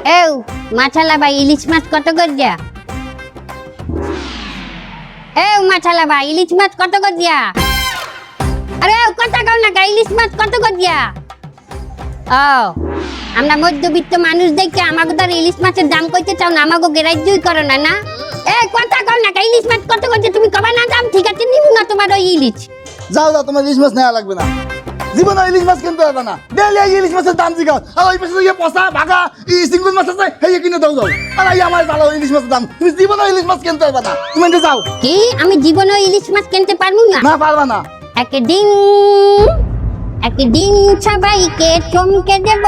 এও মাছালা ভাই ইলিশ মাছ কত করিয়া? এও মাছালা ভাই ইলিশ মাছ কত করিয়া? আরে কথা কও না, ইলিশ মাছ কত করিয়া? ও আমরা মধ্যবিত্ত মানুষ দেখে আমাকে তো ইলিশ মাছের দাম কইতে চাও না, আমাকে গ্রাহ্যই করো না। না কথা কও না, ইলিশ মাছ কত করিয়া তুমি কবা না দাম? ঠিক আছে, নিব না তোমার ওই ইলিশ। যাও যাও, তোমার ইলিশ মাছ নেওয়া লাগবে না। জীবনে ইলিশ মাছ কিনতে হবে না। ডেলি ইলিশ মাছের দাম জিগাও, আর ওই পাশে ইয়ে পচা ভাগা সিঙ্গুল মাছ আছে সেই কিনে দাও যাও। আর এই আমার ভালো ইলিশ মাছের দাম, তুমি জীবনে ইলিশ মাছ কিনতে হবে না। তুমি যাও। কি আমি জীবনে ইলিশ মাছ কিনতে পারবো না? না পারবা না। একদিন সবাইকে চমকে দেব,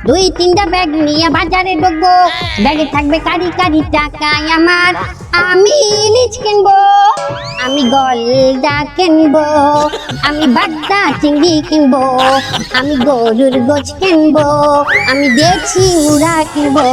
2-3টা ব্যাগ নিয়ে বাজারে ঢুকবো। ব্যাগে থাকবে কারি কারি টাকায় আমার, আমি ইলিশ কিনবো, আমি গলদা কিনবো, আমি বাগদা চিংড়ি কিনবো, আমি গরুর গোছ কিনবো, আমি দেশি মুড়া কিনবো।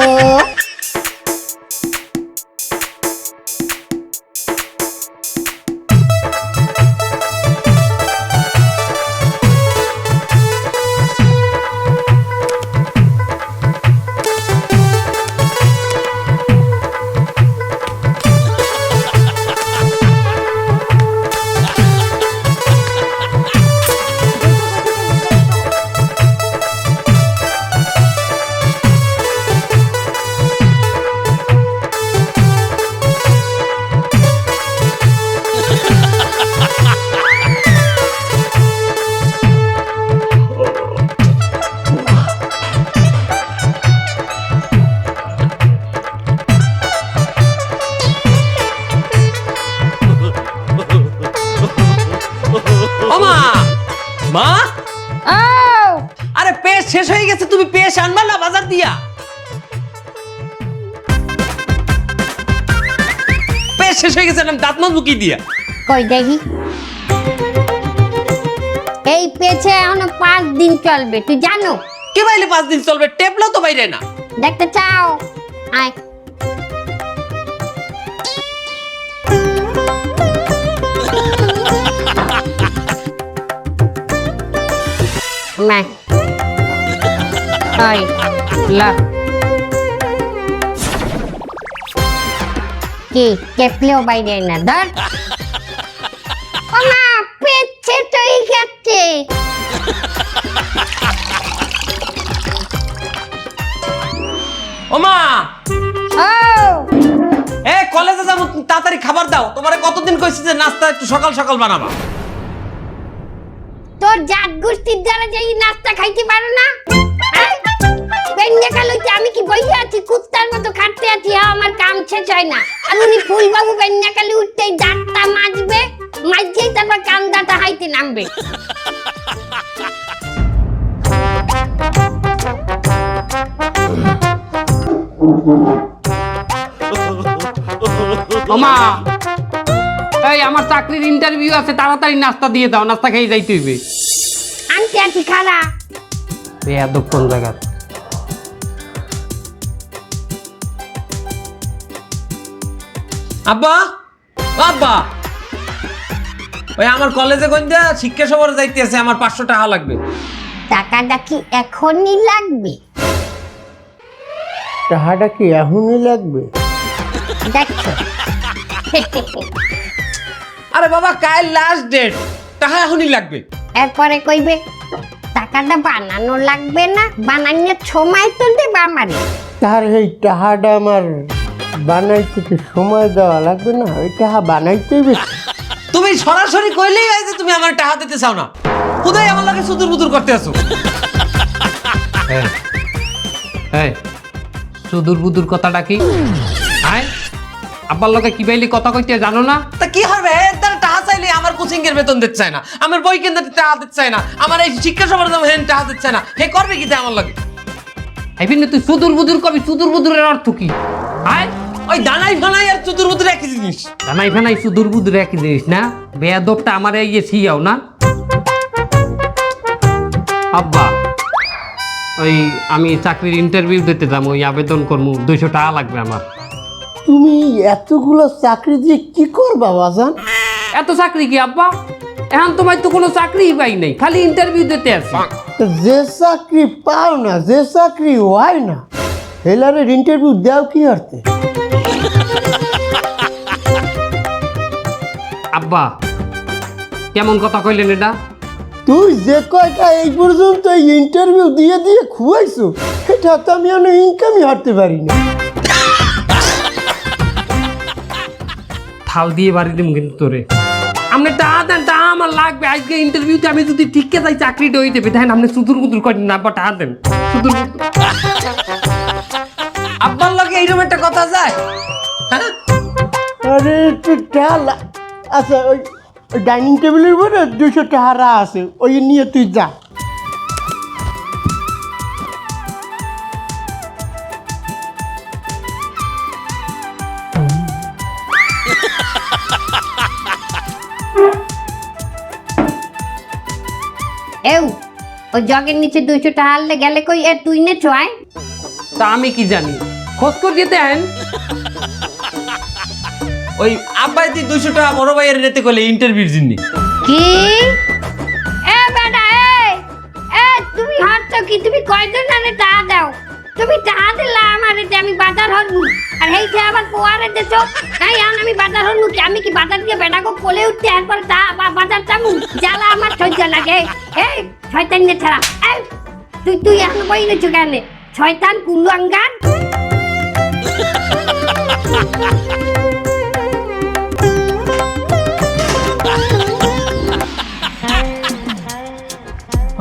মা, আরে পেশ শেষ হয়ে গেছে, তুমি পেশ আনবা না বাজার দিয়া? পেশ শেষ হয়ে গেছে, আমি দাঁত মাজবো কি দিয়া? কই দেখি, এই পেছে এখনো 5 দিন চলবে, তুই জানো? কে বাইলে 5 দিন চলবে? টেপলাও তো বাইরে না। দেখতে চাও? আয় মা, আয় লা কি কেপলেও বাইরে না, ধর। ও মা, পেছে তো এই গেছে। ও মা, ও কলেজে যাবো, তাড়াতাড়ি খাবার দাও। তোমারে কতদিন কইছি যে নাস্তা একটু সকাল সকাল বানাবা। তোর জাত গোষ্ঠীর দ্বারা যে নাস্তা খাইতে পারো না? আমি কি বইয়া আছি কুত্তার মতো খাটতে আছি? আমার কাম শেষ হয় না। আমি ফুলবাবু বেন্যাকালে উঠতেই দাঁতটা মাজবে, মাঝেই তারপর কান্দাটা হাইতে নামবে। ওমা, এই আমার চাকরির ইন্টারভিউ আছে, তাড়াতাড়ি নাস্তা দিয়ে দাও, নাস্তা খেয়ে যাইতে হইবে। আনতে আছি খারা। বেয়াদব কোন জায়গা? আব্বা, আব্বা, ওই আমার কলেজে গঞ্জা শিক্ষা সফরে যাইতে আছে, আমার 500 টাকা লাগবে। টাকাটা কি এখনই লাগবে? টাকাটা কি এখনই লাগবে? দেখছো? আরে বাবা, কাল লাস্ট ডেট, টাকা এখনই লাগবে। এরপরে কইবে টাকাটা বানানো লাগবে না, বানানোর সময় তো দেবে আমারে। তার এই টাকাটা আমার বানাইতে কি সময় দেওয়া লাগবে না? ওই টাকা বানাইতেই বেশি। তুমি সরাসরি কইলেই হয় যে তুমি আমার টাকা দিতে চাও না, খুদাই আমার লাগে সুদূর বুদুর করতে আছো। এই সুদূর বুদুর কথাটা কি? আয় আব্বার লোকে কি বাইলি কথা কইতে জানো না? তা কি হবে? তার টাকা চাইলে আমার কোচিং এর বেতন দিতে চায় না, আমার বই কিনতে টাকা দিতে চায় না, আমার এই শিক্ষা সফরে যাবো হেন টাকা দিতে চায় না। হে করবে কি আমার লাগে? এইবিন তুই সুদূর বুদুর কবি, সুদূর বুদুরের অর্থ কি? আয় ওই দানাই ফানাই আর চতুর বুদুর একই জিনিস। জানাই ফেনাই সুদূর বুদুর একই জিনিস না? বেয়াদবটা আমার ইয়ে শিয়াও না। আব্বা, ওই আমি চাকরির ইন্টারভিউ দিতে যাবো, ওই আবেদন করবো, 200 টাকা লাগবে আমার। তুমি এতগুলো চাকরি দিয়ে কি করবা বাজান? এত চাকরি কি আব্বা? এখন তোমার তো কোনো চাকরিই পাই নাই, খালি ইন্টারভিউ দিতে আসি। যে চাকরি পাও না, যে চাকরি হয় না, হেলারের ইন্টারভিউ দাও কি করতে? আব্বা কেমন কথা কইলেন এটা? তুই যে কয়টা এই পর্যন্ত ইন্টারভিউ দিয়ে দিয়ে খুয়াইছো এটা তো আমি ইনকামই হারতে পারি না। থাল দিয়ে বাড়ি দিম কিন্তু তোরে। আপনি টাকা দেন, টাকা আমার লাগবে। আজকে ইন্টারভিউতে আমি যদি ঠিককে যাই চাকরিটা হয়ে যাবে। দেখেন আপনি সুদূর কুদুর করেন না, আব্বা টাকা দেন সুদূর। আব্বার লগে এইরকম একটা কথা যায়? হ্যাঁ, আরে একটু টাকা আচ্ছা, ওই ডাইনিং টেবিলের উপরে 200 টাকা আছে, ওই নিয়ে তুই যা। এও ওই জগের নিচে 200 টাকা হারলে গেলে কই এ তুই নে ছয়? তা আমি কি জানি, খোঁজ করে দেন। ওই আব্বাই তুই 200 টাকা বড় ভাইয়ের রেতে কইলে ইন্টারভিউর জন্য। কি এ বেটা এ তুমি হাঁটছো কি? তুমি কয়জন জানে টাকা দাও? তুমি টাকা দিলা আমারে যে আমি বাজার হলু, আর হেইতে আবার পোয়ারে দেছো। তাই আমি বাজার হলু কি? আমি কি বাজার দিয়ে বেটাকে কোলে উঠতে একবার বাজার চামু? জ্বালা আমার সহ্য লাগে। এই শয়তান নে ছাড়া, এই তুই এখন বই নেছো কেন? শয়তান কুলুঙ্গার।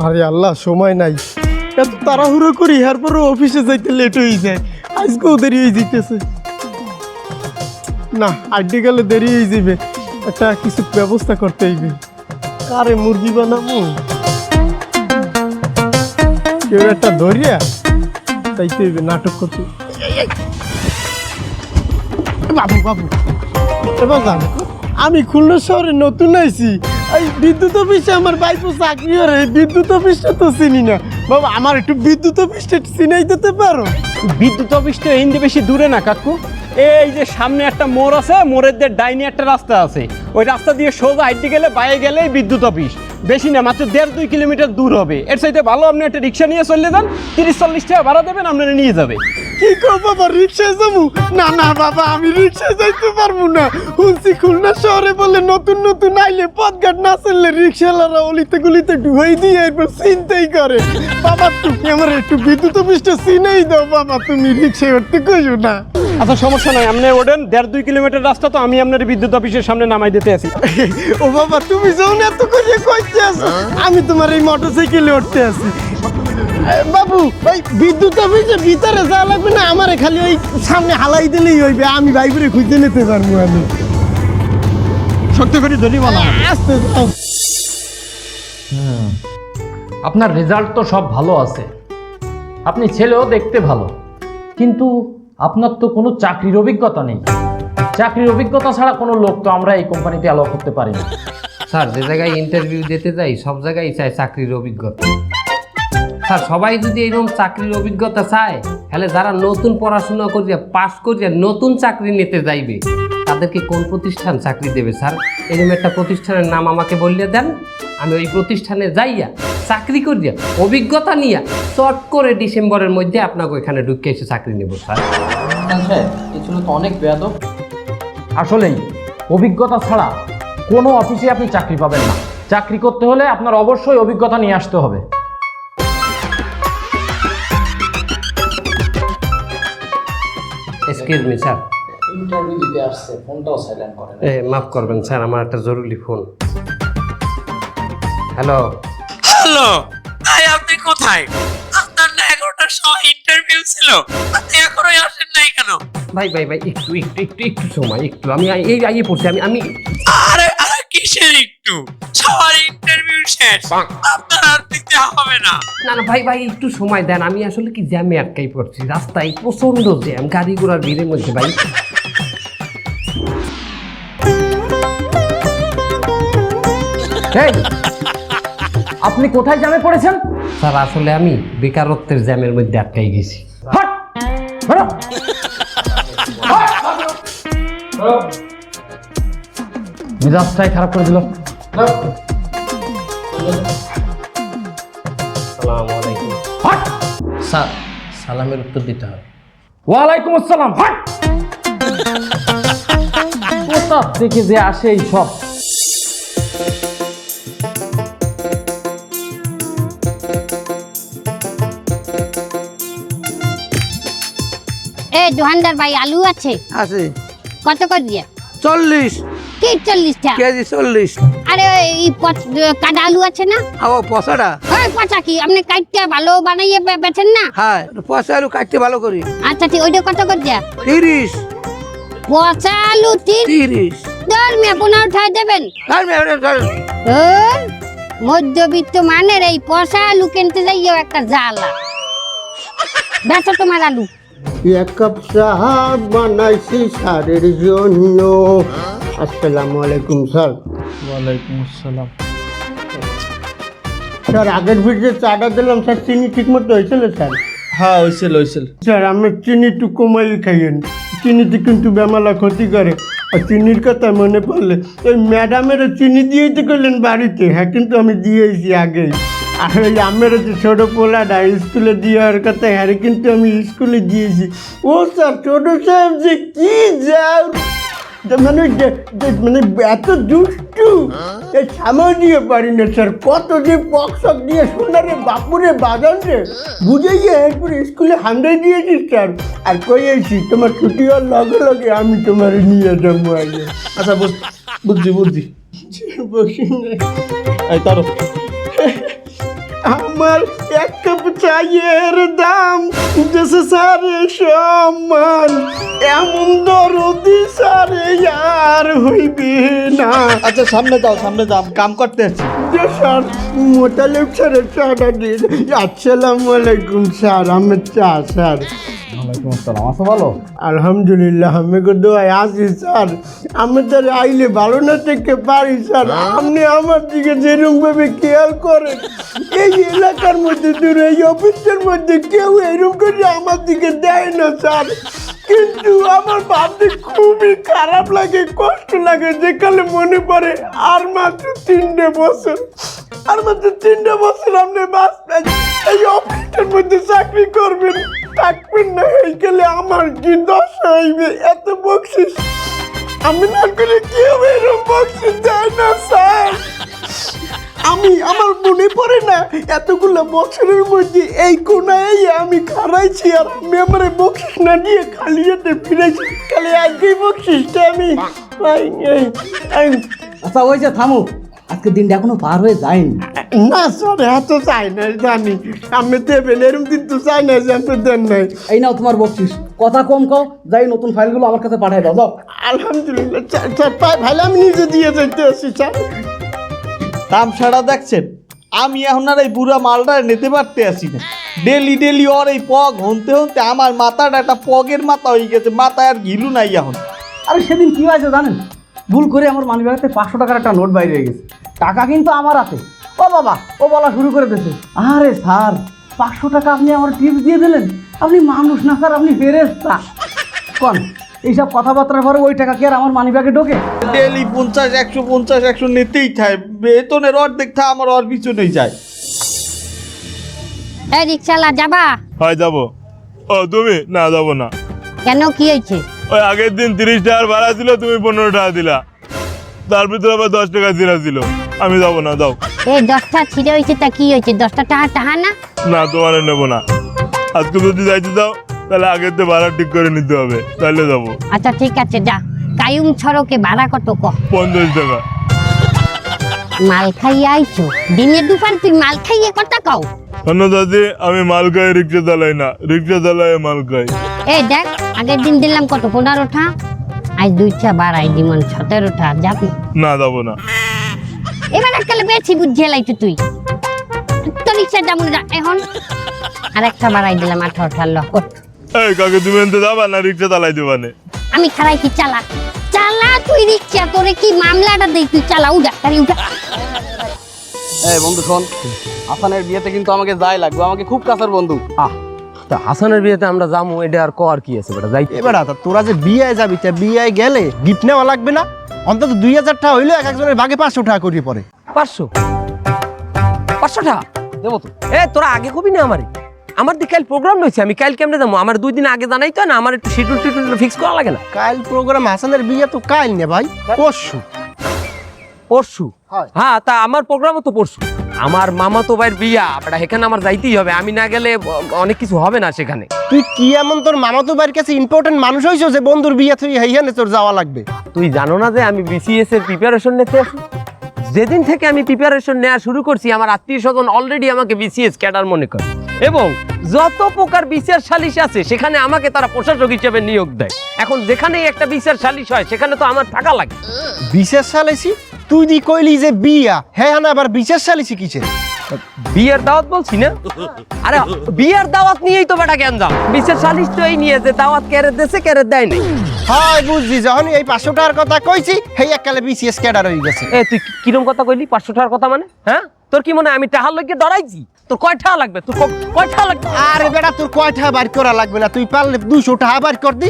আরে আল্লাহ, সময় নাই, এত তাড়াহুড়ো করি এরপরও অফিসে যাইতে লেট হয়ে যায়। আজকেও দেরি হয়ে যেতেছে। না, আড্ডি গেলে দেরি হয়ে যাবে, একটা কিছু ব্যবস্থা করতে হইবে। কারে মুরগি বানাবো? কেউ একটা ধরিয়া চাইতে হইবে, নাটক করতে। বাবু বাবু এবার জানো, আমি খুলনা শহরে নতুন আইছি। এই বিদ্যুৎ অফিসে আমার বাইপো চাকরি করে, বিদ্যুৎ অফিসটা তো চিনি না। বাবা আমার একটু বিদ্যুৎ অফিসটা চিনাই দিতে পারো? বিদ্যুৎ অফিসটা হিন্দি বেশি দূরে না কাকু। এই যে সামনে একটা মোড় আছে, মোড়ের দিয়ে ডাইনে একটা রাস্তা আছে, ওই রাস্তা দিয়ে সোজা হাইটে গেলে বাইরে গেলেই বিদ্যুৎ অফিস। বেশি না, মাত্র 1.5-2 কিলোমিটার দূর হবে। এর চাইতে ভালো আপনি একটা রিক্সা নিয়ে চলে যান, 30-40 টাকা ভাড়া দেবেন, আপনারা নিয়ে যাবে। কি কো বাবা, রিক্সায় যাবো? না না বাবা, আমি রিক্সায় যাইতে পারবো না। শুনছি খুলনা শহরে বলে নতুন নতুন আইলে পথঘাট না চললে রিক্সাওয়ালারা অলিতে গুলিতে ঢুকাই দিয়ে এরপর চিন্তাই করে। বাবা তুমি আমার একটু বিদ্যুৎ অফিসটা চিনেই দাও বাবা, তুমি রিক্সায় উঠতে কইও না। আচ্ছা সমস্যা নাই, আপনি ওঠেন। 1.5-2 কিলোমিটার রাস্তা তো, আমি আপনার বিদ্যুৎ অফিসের সামনে নামাই দিতে আছি। ও বাবা, তুমি যখন এত করে কইতে আছো, আমি তোমার এই মোটরসাইকেলে উঠতে আছি। বাবু ওই বিদ্যুৎ অফিসের ভিতরে যাওয়া লাগবে না, আমারে খালি ওই সামনে হালাই দিলেই হইবে, আমি বাইরে খুঁজে নিতে পারবো। আমি শক্ত করে ধরি বলা। আস্তে যাও। আপনার রেজাল্ট তো সব ভালো আছে, আপনি ছেলেও দেখতে ভালো, কিন্তু আপনার তো কোনো চাকরির অভিজ্ঞতা নেই। চাকরির অভিজ্ঞতা ছাড়া কোনো লোক তো আমরা এই কোম্পানিতে অ্যালাউ করতে পারি না। স্যার যে জায়গায় ইন্টারভিউ দিতে যাই সব জায়গায় চাই চাকরির অভিজ্ঞতা। স্যার সবাই যদি এরকম চাকরির অভিজ্ঞতা চায়, তাহলে যারা নতুন পড়াশোনা করিয়া পাস করিয়া নতুন চাকরি নিতে যাইবে তাদেরকে কোন প্রতিষ্ঠান চাকরি দেবে? স্যার এরকম একটা প্রতিষ্ঠানের নাম আমাকে বললে দেন, আমি ওই প্রতিষ্ঠানে যাইয়া চাকরি করিয়া অভিজ্ঞতা নিয়ে চট করে ডিসেম্বরের মধ্যে আপনাকে ওইখানে ঢুকে এসে চাকরি নেব। স্যার এই ছিল তো অনেক বেয়াদব। আসলেই অভিজ্ঞতা ছাড়া কোনো অফিসে আপনি চাকরি পাবেন না। চাকরি করতে হলে আপনার অবশ্যই অভিজ্ঞতা নিয়ে আসতে হবে। এক্সকিউজ মি স্যার, ইন্টারভিউ দিতে আসছে, ফোনটাও সাইলেন্ট করেন। মাফ করবেন স্যার, আমার একটা জরুরি ফোন। হ্যালো হ্যালো, ভাই আপনি কোথায়? আপনার না 11টার সময় ইন্টারভিউ ছিল, আপনি এখনো আসেন নাই কেন? ভাই ভাই ভাই একটু একটু একটু একটু সময়, একটু আমি এই আইয়ে পড়ছি। আমি আরে আরে কিসের একটু? সবার ইন্টারভিউ শেষ, আপনার আর দিতে হবে না। না না ভাই ভাই একটু সময় দেন, আমি আসলে কি জ্যামে আটকাই পড়ছি, রাস্তায় প্রচন্ড জ্যাম, গাড়ি ঘোড়ার ভিড়ের মধ্যে। ভাই এই, আপনি কোথায় জ্যামে পড়েছেন? স্যার আসলে আমি বেকারত্বের জ্যামের মধ্যে আটকাই গেছি। হাট! বেরো! মেজাজটাই খারাপ করে দিল। আসসালামু আলাইকুম। হাট! স্যার সালামের উত্তর দিতে হবে। ওয়ালাইকুম আসসালাম। হাট! কোথা থেকে যে আসে এই সব। এ দোকানদার ভাই আলু আছে? আছে কত করে দিয়ে? 40 কি 40টা? কেজি 40। আরে এই কাটা আলু আছে না? ও পচাটা? ওই পচা কি আপনি কাটতে ভালো বানাইয়ে বেচেন না? হ্যাঁ, পচা আলু কাটতে ভালো করি। আচ্ছা ঠিক ওইটা কত করে দিয়া? 30। পচা আলু 30। দর মে 15 উঠাই দেবেন? আর মেরে ওর মধ্যবিত্ত মানের এই পচা আলু কিনতে যাইও একটা জ্বালা। বেচো তোমার আলু। এক কাপ চা বানাইছি স্যারের জন্য। আসসালামু আলাইকুম স্যার। ওয়ালাইকুম আসসালাম। স্যার আগের ভিডিও চাটা দিলাম স্যার, চিনি ঠিক মতো হয়েছিল স্যার? হ্যাঁ হয়েছিল হয়েছিল। স্যার আমি চিনি একটু কমাই খাইয়েন, চিনিতে কিন্তু বেমালা ক্ষতি করে। আর চিনির কথা মনে পড়লে ওই ম্যাডামের চিনি দিয়েই তো করলেন বাড়িতে। হ্যাঁ কিন্তু আমি দিয়েছি আগেই। আর ওই আমার যে ছোটো পোলাটা স্কুলে দেওয়ার কথা, হ্যাঁ কিন্তু আমি স্কুলে দিয়েছি। ও স্যার ছোটো সাহেব যে কি যাও মানে মানে এত দুষ্টু সামাল দিয়ে পারি না স্যার। কত যে পক্সক দিয়ে সোনারে বাপুরে বাজান রে বুঝাইয়ে এরপরে স্কুলে হান্ডাই দিয়েছি স্যার। আর কইয়েছি তোমার ছুটি হওয়ার লগে লগে আমি তোমার নিয়ে যাবো আগে। আচ্ছা বুঝছি বুঝছি। বসি না। এই তারো আমার এক কাপ চায়ের দাম দেশে সারে সম্মান, এমন দরদি সারে আর হইবে না। আচ্ছা সামনে যাও কাম করতে আছি। যে স্যার মোতালেব স্যারের চাটা দিয়ে। আসসালামু আলাইকুম স্যার, আমার চা স্যার। ওয়ালাইকুম আসসালাম। আছো ভালো? আলহামদুলিল্লাহ আমি দোয়ায় আছি স্যার। আমি তো আইলে ভালো না থেকে পারি স্যার। আপনি আমার দিকে যেরকম ভাবে খেয়াল করেন, এই এলাকার মধ্যে দূরে এই অফিসের মধ্যে কেউ এরকম করে আমার দিকে দেয় না স্যার। কিন্তু আমার ভাবতে খুবই খারাপ লাগে, কষ্ট লাগে, যেখানে মনে পড়ে আর মাত্র 3টে বছর, আর মাত্র 3টে বছর আপনি বাঁচবেন, এই অফিসের মধ্যে চাকরি করবেন, থাকবেন না। এই গেলে আমার কি দশা হইবে? এত বকশিস আমি না করে কেউ এরকম বকশিস দেয় না স্যার। আমার মনে পড়ে না এতগুলো বছরের মধ্যে এই কোনায় আমি খারাইছি আর আমি আমার বকশিস না দিয়ে খালি হাতে ফিরেছি। খালি আজকেই বকশিসটা আমি আচ্ছা ওই যে থামো, আজকে দিনটা এখনো পার হয়ে যায়নি। না স্যার এত চাই না, জানি আমি দেবেন, এরকম দিন তো চাই না যে আপনি দেন নাই। এই নাও তোমার বকশিস, কথা কম কও, যাই নতুন ফাইলগুলো আমার কাছে পাঠাই দাও। যাও। আলহামদুলিল্লাহ স্যার, ভালো আমি নিজে দিয়ে যাইতে আসি স্যার। তামসাটা দেখছেন, আমি এখন আর এই বুড়া মালটা নিতে পারতে আসি না। ডেলি ওর এই পগ হনতে হনতে আমার মাথাটা একটা পগের মাথা হয়ে গেছে, মাথায় আর ঘিলু নাই এখন। আরে সেদিন কি হয়েছে জানেন? ভুল করে আমার মানিব্যাগেতে 500 টাকার একটা নোট বাইরে গেছে। টাকা কিন্তু আমার হাতে। ও বাবা, ও বলা শুরু করে দিয়েছে, আরে স্যার 500 টাকা আপনি আমার টিপস দিয়ে দিলেন? আপনি মানুষ না স্যার, আপনি ফেরেশতা। কোন এইসব কথাবার্তার পরে ওই টাকা কি আর আমার মানিব্যাগে ঢোকে? ডেলি 50, 150 নিতেই থাকে, বেতনের অর্ধেক থা আমার ওর পিছনেই যায়। এই রিকশালা যাবা? হয় যাবো। ও তুমি? না যাবো না। কেন কি হয়েছে? ওই আগের দিন 30 টাকার ভাড়া ছিল, তুমি 15 টাকা দিলা, তার ভিতরে আবার 10 টাকা জিরা ছিল। আমি যাবো না, দাও। এই 10টা ছিঁড়ে হয়েছে তা কি হয়েছে? 10টা টাকা না? না তোমার নেবো না। আজকে যদি যাইতে দাও তাহলে আগের দিয়ে ভাড়া ঠিক করে নিতে হবে, তাহলে যাবো। আচ্ছা ঠিক আছে যা। কায়ুম ছড়কে ভাড়া কত ক? 50 টাকা। মাল খাইয়ে আইছো? দিনে দুপুর তুই মাল খাইয়ে কথা কও? শোনো দাদি, আমি মাল খাই, রিক্সা চালাই না, রিক্সা চালাই মাল খাই। এই দেখ, আগের দিন দিলাম কত? 15টা। আজ 2টা বাড়াই দিমন 17টা। যাবি? না যাবো না। এবার কালে বেশি বুঝে লাইছো তুই। তো রিক্সা যাবো না এখন। আর একটা বাড়াই দিলাম 18টা। লকট এই কাকে তুমি এনতে যাবা না রিক্সা চালাই দেবানে? আমি খারাই কি চালা চালা তুই রিক্সা, তোরে কি মামলাটা দেই? তুই চালা, উঠা গাড়ি উঠা। এই বন্ধু শোন, হাসানের বিয়েতে কিন্তু আমাকে যাই লাগবে, আমাকে খুব কাছের বন্ধু। তা হাসানের বিয়েতে আমরা যাবো, এটা আর কর কি আছে বেটা, যাই। এবার তোরা যে বিয়ে যাবি, তা বিয়ে গেলে গিফট নেওয়া লাগবে না? অন্তত 2000 টাকা হইলে এক একজনের ভাগে 500 টাকা করিয়ে পড়ে। 500 টাকা দেবো তো। এ তোরা আগে কবি না আমারে, আমার দিকে কাল প্রোগ্রাম রয়েছে, আমি কাল কেমনে যাবো? আমার 2 দিন আগে জানাই তো না, আমার একটু শিডিউল ফিক্স করা লাগে না? কাল প্রোগ্রাম হাসানের বিয়ে তো কাল নে ভাই, পরশু। পরশু? হ্যাঁ, তা আমার প্রোগ্রামও তো পরশু। আমার মামাতো ভাইয়ের বিয়া, এখানে আমার যাইতেই হবে, আমি না গেলে অনেক কিছু হবে না সেখানে। তুই কি এমন তোর মামাতো ভাইয়ের কাছে ইম্পর্টেন্ট মানুষ হইছো যে বন্ধুর বিয়ে তুই এইখানে তোর যাওয়া লাগবে? তুই জানো না যে আমি বিসিএস এর প্রিপারেশন নিতে আছি? যেদিন থেকে আমি প্রিপারেশন নেওয়া শুরু করছি, আমার আত্মীয় স্বজন অলরেডি আমাকে বিসিএস ক্যাডার মনে করে, এবং যত প্রকার বিচার সালিশ আছে সেখানে আমাকে তারা প্রশাসক হিসেবে নিয়োগ দেয়। এখন যেখানেই একটা বিচার সালিশ হয় সেখানে তো আমার থাকা লাগে। বিশেষ সালিসি? তুই দি কইলি যে বিয়া, হ্যাঁ না আবার বিশেষ সালিসি কিসের? বিয়ের দাওয়াত বলছি না? আরে বিয়ের দাওয়াত নিয়েই তো বেটা জ্ঞান দাও। বিচার সালিশ তো এই নিয়ে যে দাওয়াত কেড়ে দেশে কেড়ে দেয় নাই। হয় বুঝছি, যখন এই 500 টাকার কথা কইছি সেই এককালে বিসিএস ক্যাডার হয়ে গেছে। এ তুই কিরম কথা কইলি? 500 টাকার কথা মানে? হ্যাঁ, তোর কি মনে হয় আমি টাহার লইকে ডরাইছি? তোর কয় টাকা লাগবে? তোর কয় টাকা লাগবে? আরে বেটা তোর কয় টাকা বাইর করা লাগবে না, তুই পারলে 200 টাকা বাইর কর দি।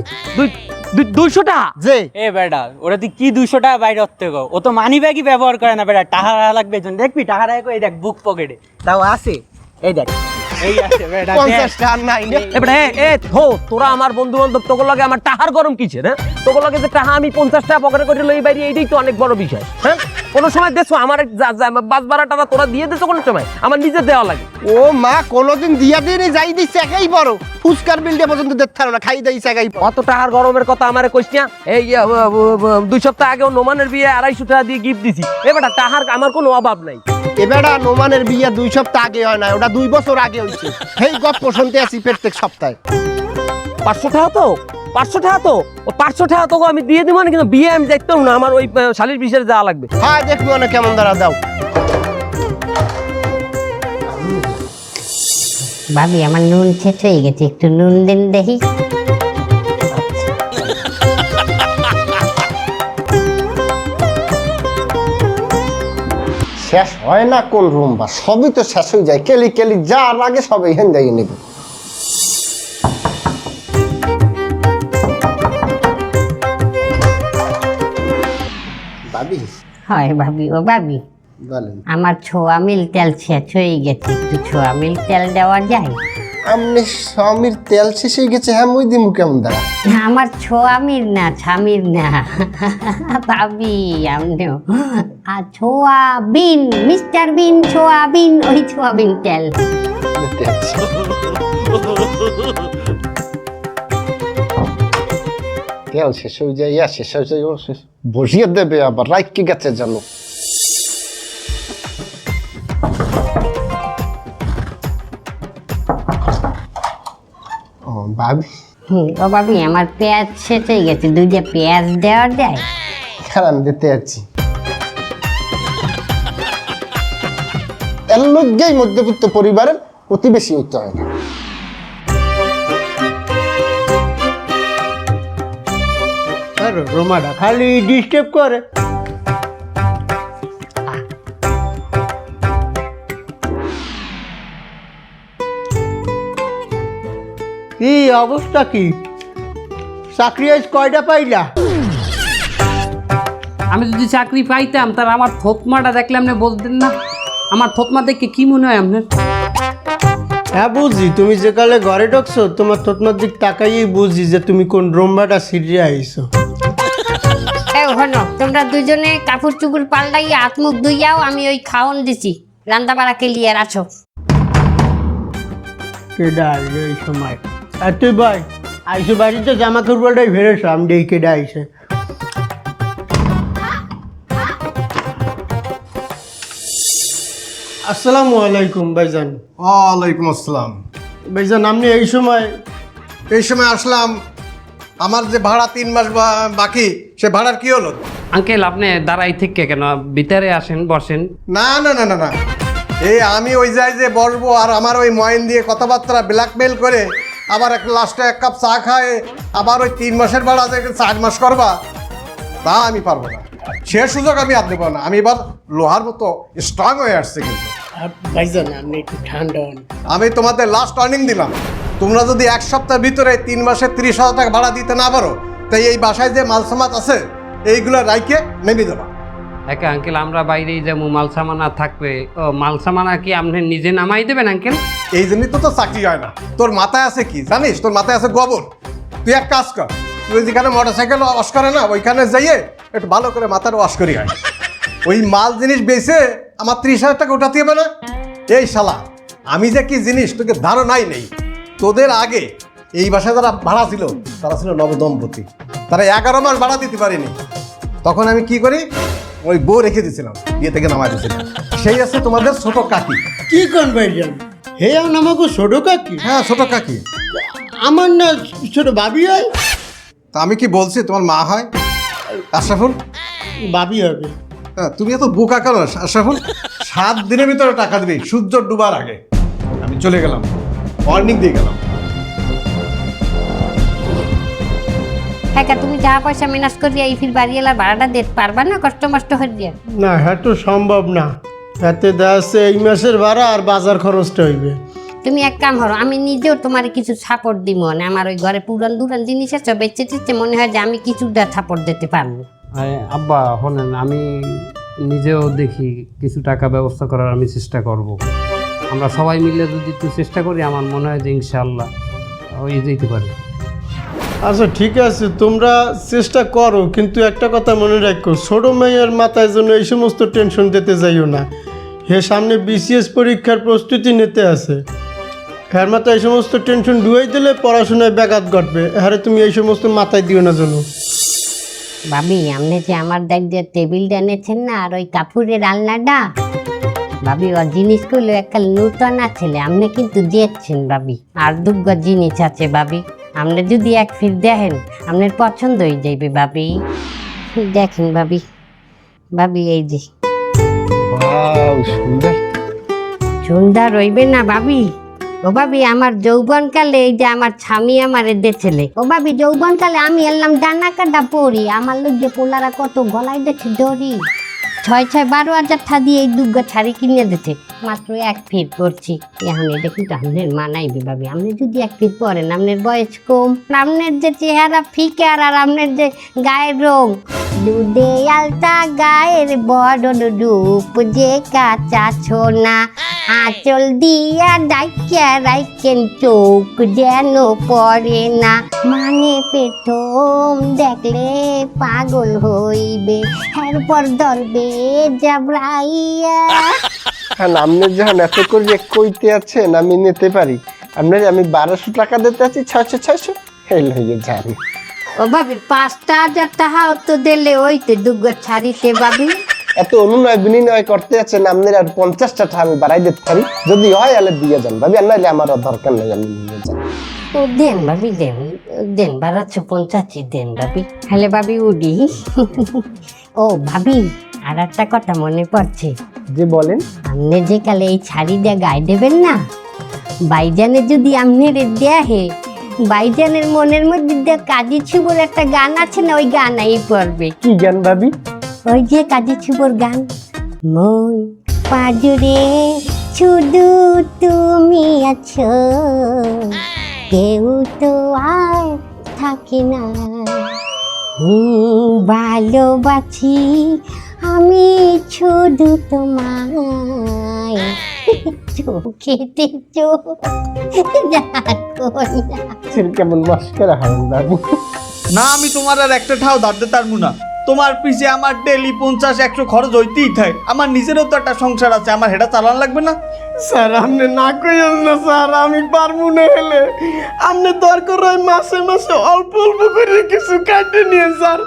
200 টাকা? যে এ বেটা ওরা তুই কি 200 টাকা বাইরে হতে গো? ও তো মানি ব্যাগই ব্যবহার করে না বেটা, টাকা লাগবে জন দেখবি, টাকা রাখো এই দেখ বুক পকেটে, তাও আছে এই দেখ, এই আছে বেটা 50 টাকা নাই নে। এবারে তোরা আমার বন্ধু বান্ধব, তোর লগে আমার টাহার গরম কিসের? হ্যাঁ, তোর লগে যে টাকা আমি 50 টাকা পকেটে করে লই বাইরে, এইটাই তো অনেক বড় বিষয়। হ্যাঁ, কোনো সময় দেখছো আমার বাস ভাড়াটা তোরা দিয়ে দিছো? কোনো সময় আমার নিজে দেওয়া লাগে। ও মা কোনোদিন দিয়া দিয়ে যাই দিচ্ছে একাই বড় ফুচকার বিলটা পর্যন্ত দেখতে না, খাই দিয়েছে একাই। অত টাকার গরমের কথা আমারে কইস না। এই 2 সপ্তাহ আগেও নোমানের বিয়ে 250 টাকা দিয়ে গিফট দিছি। এবারে টাকার আমার কোনো অভাব নাই। এবারে নোমানের বিয়ে 2 সপ্তাহ আগে হয় না, ওটা 2 বছর আগে হয়েছে। সেই গপ্প শুনতে আছি প্রত্যেক সপ্তাহে। 500 টাকা তো, 500 টাকা তো, ও 500 টাকা তো আমি দিয়ে দিব না, কিন্তু বিয়ে আমি দেখতে না, আমার ওই শালির বিষয়ে যাওয়া লাগবে। হ্যাঁ দেখবো না কেমন দাঁড়া দাও। ভাবি আমার নুন শেষ হয়ে গেছে, একটু নুন দেন দেখি। শেষ হয় না কোন রুম বা সবই তো শেষ হয়ে যায়, কেলি কেলি যার আগে সবাই হেন যাই নেবে। ভাবি হয় ভাবি, ও ভাবি বলেন। আমার ছোয়া মিল তেল শেষ হয়ে গেছে, একটু ছোয়া মিল তেল দেওয়া যায়? আমনে স্বামীর তেল শেষ হয়ে গেছে, হ্যাঁ মুই দিমু কেমন দাঁড়া? না, আমার ছোয়া মিল না, স্বামীর না ভাবি আমনেও। আর ছোয়া বিন, মিস্টার বিন ছোয়া বিন, ওই ছোয়া বিন তেল। দেখতে আছি। তেল শেষ হয়ে যায়, ইয়া শেষ হয়ে যায়, বসিয়ে দেবে আবার রাইট কি গেছে জানো। ও ভাবি। ও ভাবি আমার পেঁয়াজ শেষ হয়ে গেছে, 2টা পেঁয়াজ দেওয়া যায়? কারণ দিতে আছি। এর লোকই মধ্যবিত্ত পরিবারের প্রতিবেশী হইতে হয় না। রোমাটা খালি ডিস্টার্ব করে। কি অবস্থা, কি চাকরি আজ কয়টা পাইলা? আমি যদি চাকরি পাইতাম তার আমার থতমাটা দেখলে আপনি বলতেন না? আমার থতমা দেখে কি মনে হয় আপনার? হ্যাঁ বুঝি, তুমি যে কালে ঘরে ঢুকছো তোমার থতমার দিক তাকাইই বুঝি যে তুমি কোন রোম্বাটা সিরিয়ে আইছো। হনো তোমরা দুজনে কাপড় চুপড় পাল্টাই হাত মুখ ধুইয়াও, আমি ওই খাওন দিছি, রান্না বাড়া ক্লিয়ার আছো। কেডা আইলো এই সময়? আর তুই ভাই আইসো বাড়িতে জামা কাপড়টাই ফেরেছো, আমি দেখি কেডা আইসে। আসসালামু আলাইকুম ভাইজান। ওয়ালাইকুম আসসালাম। ভাইজান আপনি এই সময় আসলাম, আমার যে ভাড়া 3 মাস বাকি, সে ভাড়ার কি হলো? আঙ্কেল আপনি দাঁড়াই থেকে কেন, ভিতরে আসেন, বসেন। না না না না না, এই আমি ওই যাই যে বসবো আর আমার ওই ময়েন দিয়ে কথাবার্তা ব্ল্যাকমেল করে আবার একটা লাস্টে 1 কাপ চা খায় আবার ওই 3 মাসের ভাড়া যে 4 মাস করবা, তা আমি পারবো না। সে সুযোগ আমি আর দেবো না। আমি এবার লোহার মতো স্ট্রং হয়ে আসছে। কিন্তু ভাইজান আপনি একটু ঠান্ডা হন। আমি তোমাদের লাস্ট ওয়ার্নিং দিলাম, তোমরা যদি 1 সপ্তাহের ভিতরে 3 মাসে 30,000 টাকা ভাড়া দিতে না পারো, তাই এই বাসায় যে মালসামাত আছে এইগুলো রাইকে নেমে দেবা। একা আঙ্কেল আমরা বাইরেই যাবো, মাল সামানা থাকবে। ও মাল সামানা কি আপনি নিজে নামাই দেবেন আঙ্কেল? এই জন্যই তো তোর চাকরি হয় না। তোর মাথায় আছে কি জানিস? তোর মাথায় আছে গোবর। তুই এক কাজ কর, তুই যেখানে মোটরসাইকেল ওয়াশ করে না ওইখানে যাইয়ে একটু ভালো করে মাথার ওয়াশ করি হয়। ওই মাল জিনিস বেচে আমার 30,000 টাকা উঠাতে হবে না? এই শালা, আমি যে কি জিনিস তোকে ধারণাই নেই। তোদের আগে এই বাসায় যারা ভাড়া ছিল তারা ছিল নবদম্পতি, তারা 11 মাস ভাড়া দিতে পারেনি। তখন আমি কি করি, ওই বউ রেখে দিয়েছিলাম, বিয়ে থেকে নামাই দিয়েছিলাম। সেই আছে তোমাদের ছোট কাকি। কি কোন ভাইজান? হে আমাকে ছোট কাকি? হ্যাঁ, ছোট কাকি। আমার না ছোট ভাবি হয়। তা আমি কি বলছি তোমার মা হয়? আশরাফুল ভাবি হবে। হ্যাঁ, তুমি এত বোকা কেন আশরাফুল? 7 দিনের ভিতরে টাকা দিবি, সূর্য ডুবার আগে। আমি চলে গেলাম, ওয়ার্নিং দিয়ে গেলাম। হ্যাঁ, তুমি টাকা পয়সা ম্যানেজ করিয়া এই ফির বাড়ি এলার ভাড়াটা দিতে পারবা না? কষ্ট মষ্ট হয়ে দিয়ে না, হ্যাঁ তো সম্ভব না। হাতে দেওয়া এই মাসের ভাড়া আর বাজার খরচটা হইবে। তুমি এক কাম করো, আমি নিজেও তোমার কিছু সাপোর্ট দিব না। আমার ওই ঘরে পুরান দুরান জিনিস আছে, বেচে টেচে মনে হয় যে আমি কিছুটা সাপোর্ট দিতে পারবো। আব্বা শোনেন, আমি নিজেও দেখি কিছু টাকা ব্যবস্থা করার আমি চেষ্টা করব। আমরা সবাই মিলে যদি একটু চেষ্টা করি আমার মনে হয় যে ইনশাআল্লাহ হয়ে যেতে পারে। আচ্ছা ঠিক আছে, তোমরা চেষ্টা করো, কিন্তু একটা কথা মনে রাখো, ছোট মেয়ের মাথায় যেন এই সমস্ত টেনশন দিতে যাইও না। হে সামনে বিসিএস পরীক্ষার প্রস্তুতি নিতে আছে, হ্যার মাথায় এই সমস্ত টেনশন ডুয়াই দিলে পড়াশোনায় ব্যাঘাত ঘটবে। হ্যাঁ, তুমি এই সমস্ত মাথায় দিও না যেন। ভাবি, আপনি যে আমার দেখ যে টেবিলটা এনেছেন না আর ওই কাপড়ের আলনাটা, ভাবি ওর জিনিসগুলো একটা নূতন আছে, আপনি কিন্তু দিয়েছেন ভাবি। আর দুগ্গ জিনিস আছে ভাবি, আপনি যদি এক ফির দেখেন আপনার পছন্দ হয়ে যাইবে ভাবি। দেখেন ভাবি, ভাবি এই যে সুন্দর সুন্দর হইবে না ভাবি? ও ভাবি, আমার যৌবনকালে এই যে আমার স্বামী আমারে দেছিলে। ও ভাবি, যৌবনকালে আমি এলাম ডানা কাটা পড়ি, আমার লোক যে পোলারা কত গলায় দেখে দড়ি 6-12 হাজার দিয়ে এই দুগ্গা শাড়ি কিনে দিতে, মাত্র 1 ফিট করছি। এখন এটা কিন্তু আপনার মানাইবে ভাবি। আপনি যদি 1 ফিট পরেন, আপনার বয়স কম, আপনার যে চেহারা ফিকার আর আপনার যে গায়ের রং, দুধে আলতা গায়ের বড় রূপ যে কাঁচা ছোনা, আঁচল দিয়া ডাইকা রাইকেন চোখ যেন পড়ে না, মানে প্রথম দেখলে পাগল হইবে, এরপর ধরবে জাবরাইয়া। হ্যাঁ, আপনি যখন এত করে কইতে আছেন আমি নিতে পারি। আপনার আমি 1200 টাকা দিতে আছি, 600 হেল হয়ে যান। ও ভাবি, 5,000 টাকা তো দিলে ওই তো দুগ্গা ছাড়িতে ভাবি। এত অনুনয় বিনিময় করতে আছেন, আপনার আর 50 টাকা আমি বাড়াই দিতে পারি। যদি হয় তাহলে দিয়ে যান ভাবি, আর নাহলে আমার আর দরকার নেই, আমি নিয়ে যান। ও দেন ভাবি, দেন দেন, 1250 দেন ভাবি। হ্যালো ভাবি, উডি। ও ভাবি, আর একটা কথা মনে পড়ছে। যে বলেন। আপনি যে কালে এই শাড়ি দিয়ে গায়ে দেবেন না, বাইজানে যদি আপনার দেহে, বাইজানের মনের মধ্যে কাজী ছুবর একটা গান আছে না, ওই গানাই পড়বে। কি গান ভাবি? ওই যে কাজী ছুবর গান, মন পাজুরে শুধু তুমি আছো, কেউ তো আর থাকে না, ভালোবাসি আমি শুধু তোমায়, চোখেতে চোখ রাখো না। কেমন মস্করা হয় বাবু। না, আমি তোমার আর একটা ঠাও ধার দিতে পারবো না। তোমার পিছে আমার ডেলি 50-100 খরচ হইতেই থাকে। আমার নিজেরও তো একটা সংসার আছে, আমার হেটা চালান লাগবে না? স্যার আপনি না কইেন না স্যার, আমি পারবো না। হেলে আপনি দরকার হয় মাসে মাসে অল্প অল্প করে কিছু কাটে নিয়ে স্যার।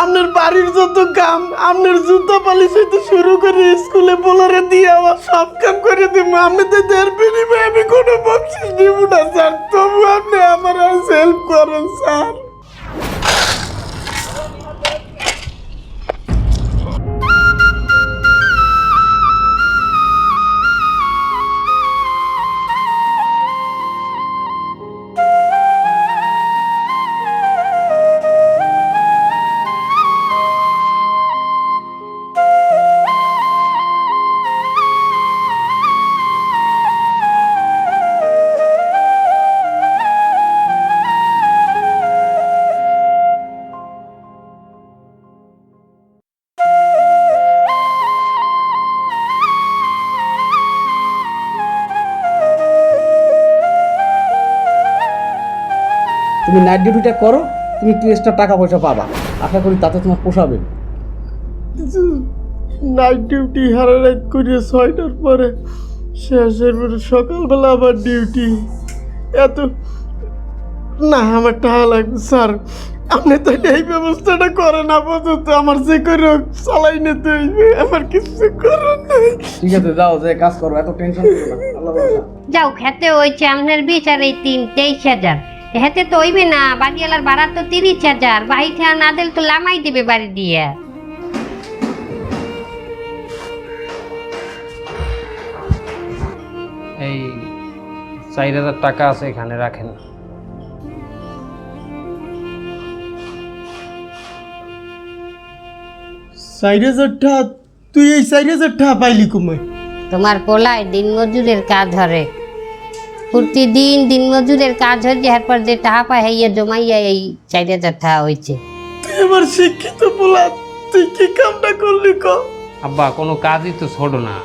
আপনার বাড়ির যত কাম, আপনার জুতো পালিশ হইতে শুরু করে স্কুলে বলারে দিয়ে আমার সব কাম করে দিব। আমি তো দেড় বিনিময়ে আমি কোনো বকশিস দিব না স্যার, তবু আপনি আমার হেল্প করেন স্যার। তুমি নাইট ডিউটিটা করো, তুমি একটু এক্সট্রা টাকা পয়সা পাবা, আশা করি তাতে তোমার পোষাবে। নাইট ডিউটি হারা রাত করে 6টার পরে শেষের পরে সকালবেলা আবার ডিউটি, এত না আমার টাকা লাগবে স্যার। আপনি তো এই ব্যবস্থাটা করেন আপাতত, আমার যে করে হোক চালাই নিতে হইবে, আমার কিছু করার নাই। ঠিক আছে, যাও যে কাজ করো, এত টেনশন করো না, আল্লাহ ভরসা। যাও খেতে হয়েছে আপনার বিচার এই 23,000, হেতে তো হইবে না, বাড়িওয়ালার ভাড়া তো 30,000, বাড়ি থেকে না দিলে তো লামাই দিবে বাড়ি দিয়ে। এই 4,000 টাকা আছে, এখানে রাখেন। 4,000 টাকা? তুই এই 4,000 টাকা পাইলি কমে? তোমার পোলায় দিনমজুরের কাজ ধরে, প্রতিদিন দিনমজুরের কাজ হয়েছে, এরপর যে টাকা পায় হাইয়া জমাইয়া এই 4,000 টাকা হয়েছে। তুই আমার শিক্ষিত পোলা, তুই কি কামটা করলি ক? আব্বা কোনো কাজই তো ছোট না।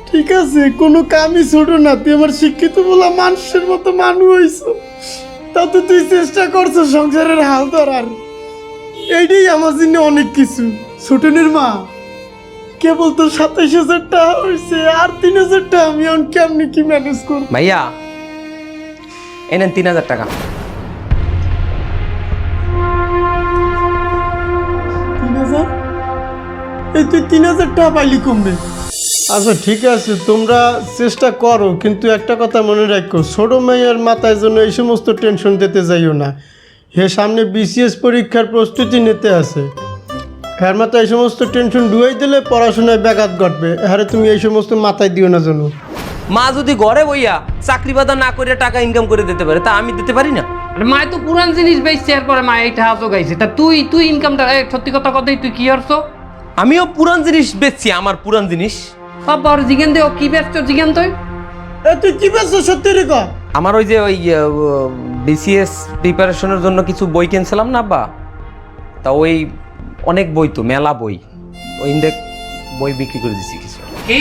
ঠিক আছে, কোনো কামই ছোট না, তুই আমার শিক্ষিত বলা মানুষের মতো মানুষ হইছ, তা তো তুই চেষ্টা করছো সংসারের হাল ধরার, এইটাই আমার জন্য অনেক কিছু। ছোটনের মা, কেবল তো 27,000 টাকা হয়েছে, আর 3,000 টাকা আমি এখন কেমনি কি ম্যানেজ করব? ভাইয়া এনেন 3,000 টাকা। 3,000? এই তুই 3,000 টাকা পাইলি কমবে? আচ্ছা ঠিক আছে, তোমরা চেষ্টা করো, কিন্তু একটা কথা মনে রাখো, ছোট মেয়ের মাথায় যেন এই সমস্ত টেনশন দিতে যাইও না। হে সামনে BCS পরীক্ষার প্রস্তুতি নিতে আছে, হ্যার মাথায় এই সমস্ত টেনশন ডুয়াই দিলে পড়াশোনায় ব্যাঘাত ঘটবে। হ্যাঁ তুমি এই সমস্ত মাথায় দিও না যেন। মা যদি ঘরে বইয়া চাকরি বাদা না করে টাকা ইনকাম করে দিতে পারে, তা আমি দিতে পারি না? আরে মায় তো পুরান জিনিস বেচছে, এরপরে মা এই টাকা জোগাইছে, তা তুই ইনকামটা সত্যি কথা কথাই তুই কি করছো? আমিও পুরান জিনিস বেচছি, আমার পুরান জিনিস। বাবা ওর জিজ্ঞেন দে, ও কি বেচছো জিজ্ঞেন তুই। তুই কি বেচছো সত্যি রে? আমার ওই যে ওই BCS প্রিপারেশনের জন্য কিছু বই কিনছিলাম না আব্বা, তা ওই অনেক বই তো, মেলা বই, ওই ইন্ডেক বই বিক্রি করে দিছি কিছু। কি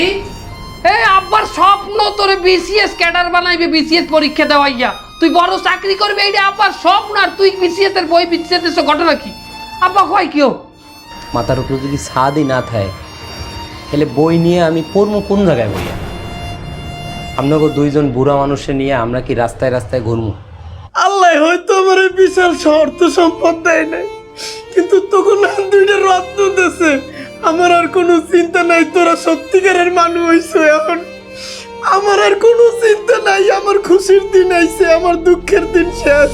আব্বার স্বপ্ন তোরে BCS ক্যাডার বানাইবে, BCS পরীক্ষা দেওয়াইয়া তুই বড় চাকরি করবি, এইটা আব্বার স্বপ্ন, আর তুই BCS এর বই BCS এর ঘটনা কি? আব্বা কয় কিও মাথার উপরে যদি ছাদই না থাকে, তাহলে বই নিয়ে আমি পড়বো কোন জায়গায় বইয়া? আপনাকে দুইজন বুড়া মানুষে নিয়ে আমরা কি রাস্তায় রাস্তায় ঘুরবো? আল্লাহ হয়তো আমার এই বিশাল অর্থ সম্পদ দেয় নাই, কিন্তু তখন দুইটা রত্ন দেশে আমার আর কোনো চিন্তা নাই। তোরা সত্যিকারের মানুষ হইছো, এখন আমার আর কোনো চিন্তা নাই। আমার খুশির দিন আইছে, আমার দুঃখের দিন শেষ।